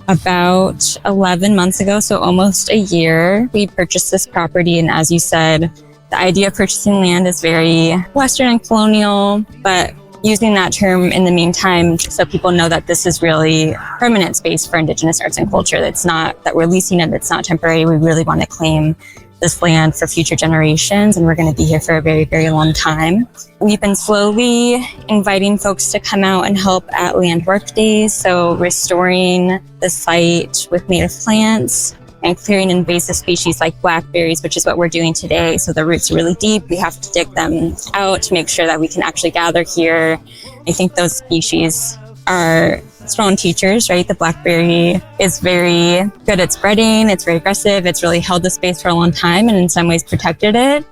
About 11 months ago, so almost a year, we purchased this property. And as you said, the idea of purchasing land is very Western and colonial, but using that term in the meantime, so people know that this is really permanent space for Indigenous arts and culture. It's not that we're leasing it, it's not temporary. We really want to claim this land for future generations, and we're going to be here for a very, very long time. We've been slowly inviting folks to come out and help at land work days, so restoring the site with native plants and clearing invasive species like blackberries, which is what we're doing today. So the roots are really deep. We have to dig them out to make sure that we can actually gather here. I think those species are strong teachers, right? The blackberry is very good at spreading. It's very aggressive. It's really held the space for a long time and in some ways protected it.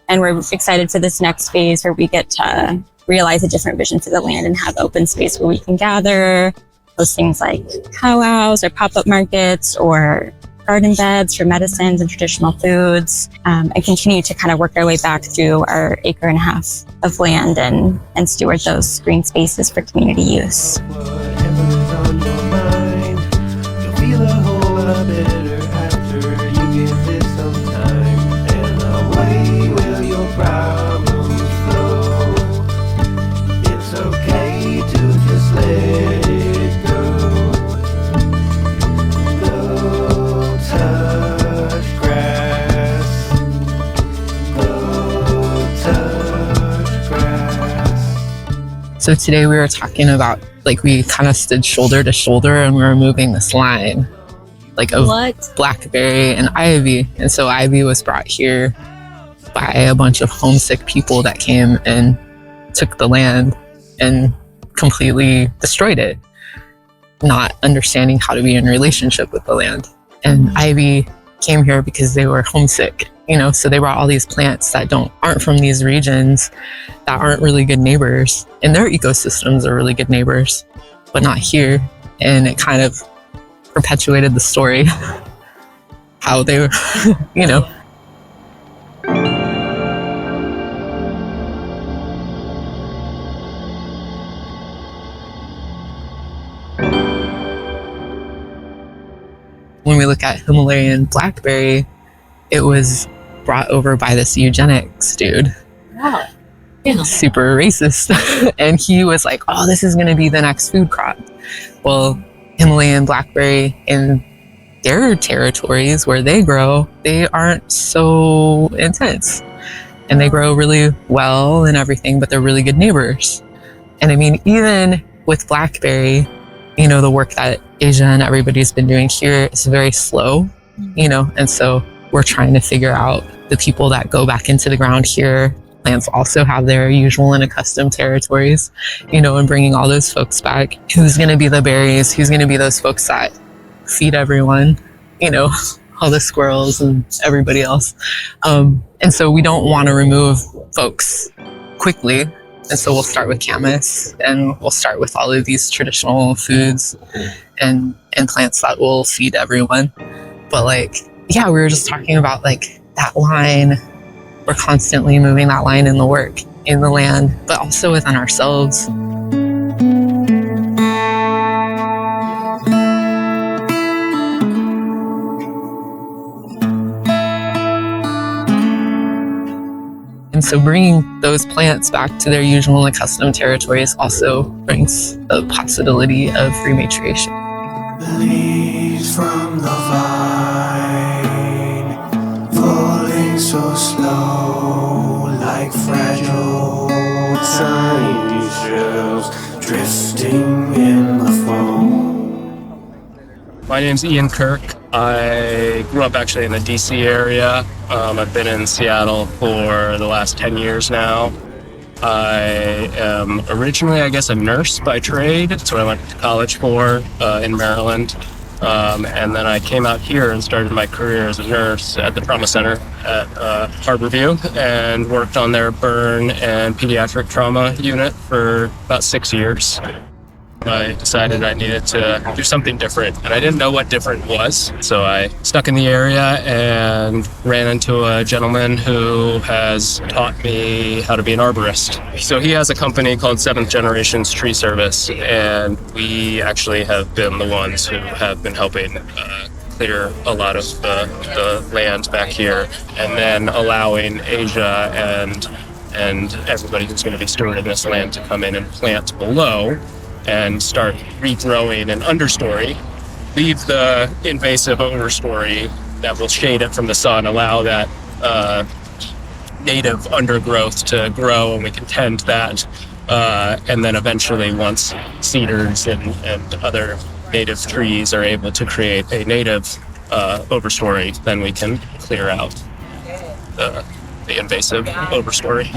And we're excited for this next phase where we get to realize a different vision for the land and have open space where we can gather those things like powwows or pop-up markets or garden beds for medicines and traditional foods, and continue to kind of work our way back through our acre and a half of land and steward those green spaces for community use. So today we were talking about, like, we kind of stood shoulder to shoulder and we were moving this line, like, of blackberry and ivy. And so ivy was brought here by a bunch of homesick people that came and took the land and completely destroyed it, not understanding how to be in relationship with the land. And ivy came here because they were homesick, you know, so they brought all these plants that aren't from these regions, that aren't really good neighbors, and their ecosystems are really good neighbors, but not here. And it kind of perpetuated the story, how they were, you know. When we look at Himalayan blackberry, it was brought over by this eugenics dude. Wow. Yeah. Super racist. And he was like, oh, this is going to be the next food crop. Well, Himalayan blackberry in their territories where they grow, they aren't so intense. And they grow really well and everything, but they're really good neighbors. And I mean, even with blackberry, you know, the work that Asia and everybody's been doing here is very slow, you know, and so we're trying to figure out the people that go back into the ground here. Plants also have their usual and accustomed territories, you know, and bringing all those folks back. Who's going to be the berries? Who's going to be those folks that feed everyone, you know, all the squirrels and everybody else. And so we don't want to remove folks quickly. And so we'll start with camas, and we'll start with all of these traditional foods and plants that will feed everyone. But like, yeah, we were just talking about like that line. We're constantly moving that line in the work, in the land, but also within ourselves. And so bringing those plants back to their usual and accustomed territories also brings the possibility of rematriation. The leaves from the vine falling so slow, like fragile tiny shells drifting in the foam. My name's Ian Kirk. I grew up actually in the DC area. I've been in Seattle for the last 10 years now. I am originally, I guess, a nurse by trade. That's what I went to college for in Maryland. And then I came out here and started my career as a nurse at the Trauma Center at Harborview and worked on their burn and pediatric trauma unit for about 6 years. I decided I needed to do something different, and I didn't know what different was. So I stuck in the area and ran into a gentleman who has taught me how to be an arborist. So he has a company called Seventh Generations Tree Service, and we actually have been the ones who have been helping clear a lot of the land back here, and then allowing Asia and everybody who's going to be stewarding this land to come in and plant below and start regrowing an understory, leave the invasive overstory that will shade it from the sun, allow that native undergrowth to grow, and we can tend that. And then eventually, once cedars and other native trees are able to create a native overstory, then we can clear out the invasive overstory.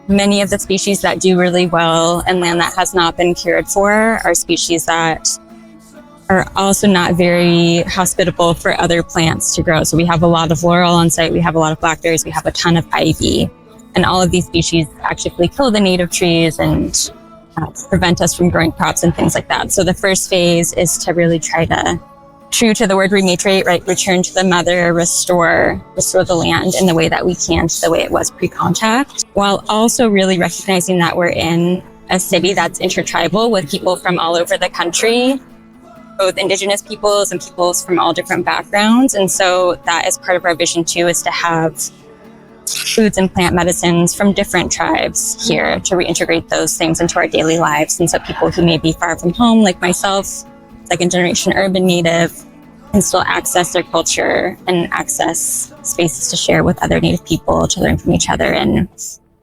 Many of the species that do really well in land that has not been cared for are species that are also not very hospitable for other plants to grow. So we have a lot of laurel on site, we have a lot of blackberries, we have a ton of ivy. And all of these species actively kill the native trees and prevent us from growing crops and things like that. So the first phase is to really try to, true to the word rematriate, right, return to the mother, restore the land in the way that we can to the way it was pre-contact, while also really recognizing that we're in a city that's intertribal with people from all over the country, both Indigenous peoples and peoples from all different backgrounds. And so that is part of our vision too, is to have foods and plant medicines from different tribes here to reintegrate those things into our daily lives. And so people who may be far from home, like myself, second generation urban native, can still access their culture and access spaces to share with other native people, to learn from each other, and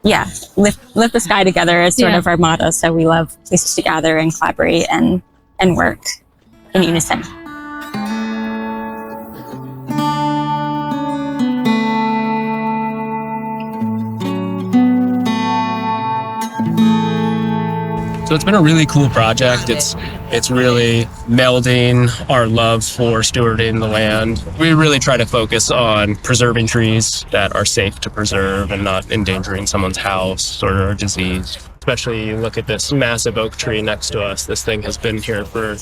lift the sky together is sort of our motto. So we love places to gather and collaborate and work in unison. So it's been a really cool project. It's really melding our love for stewarding the land. We really try to focus on preserving trees that are safe to preserve and not endangering someone's house or disease. Especially you look at this massive oak tree next to us. This thing has been here for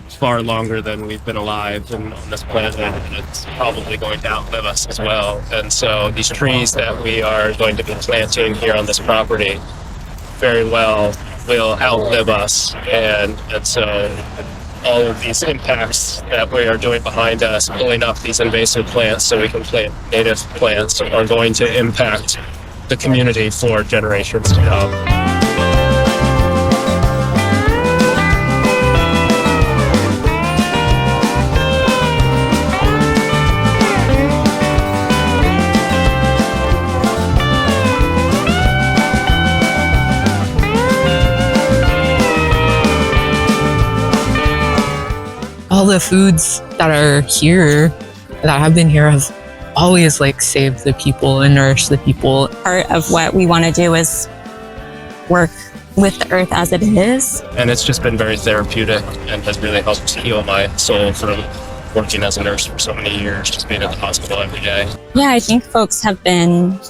far longer than we've been alive and on this planet, and it's probably going to outlive us as well. And so these trees that we are going to be planting here on this property very well will outlive us, and so all of these impacts that we are doing behind us, pulling up these invasive plants so we can plant native plants, are going to impact the community for generations to come. All the foods that are here, that have been here, have always saved the people and nourished the people. Part of what we want to do is work with the earth as it is. And it's just been very therapeutic and has really helped heal my soul from working as a nurse for so many years, just being at the hospital every day. Yeah, I think folks have been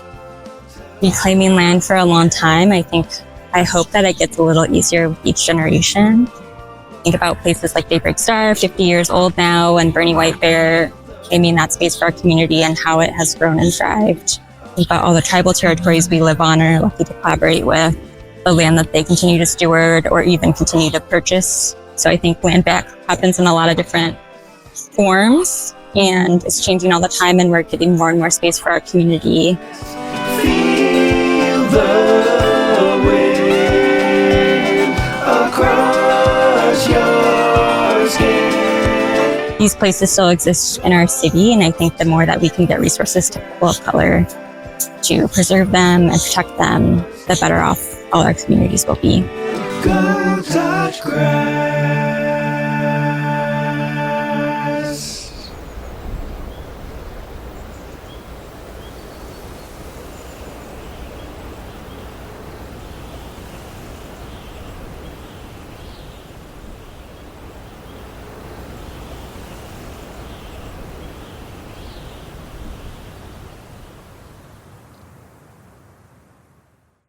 reclaiming land for a long time. I hope that it gets a little easier with each generation. Think about places like Daybreak Star, 50 years old now, and Bernie White Bear claiming that space for our community and how it has grown and thrived. Think about all the tribal territories we live on and are lucky to collaborate with, the land that they continue to steward or even continue to purchase. So I think land back happens in a lot of different forms, and it's changing all the time, and we're getting more and more space for our community. Feel the wind across your skin. These places still exist in our city, and I think the more that we can get resources to people of color to preserve them and protect them, the better off all our communities will be. Go touch grass.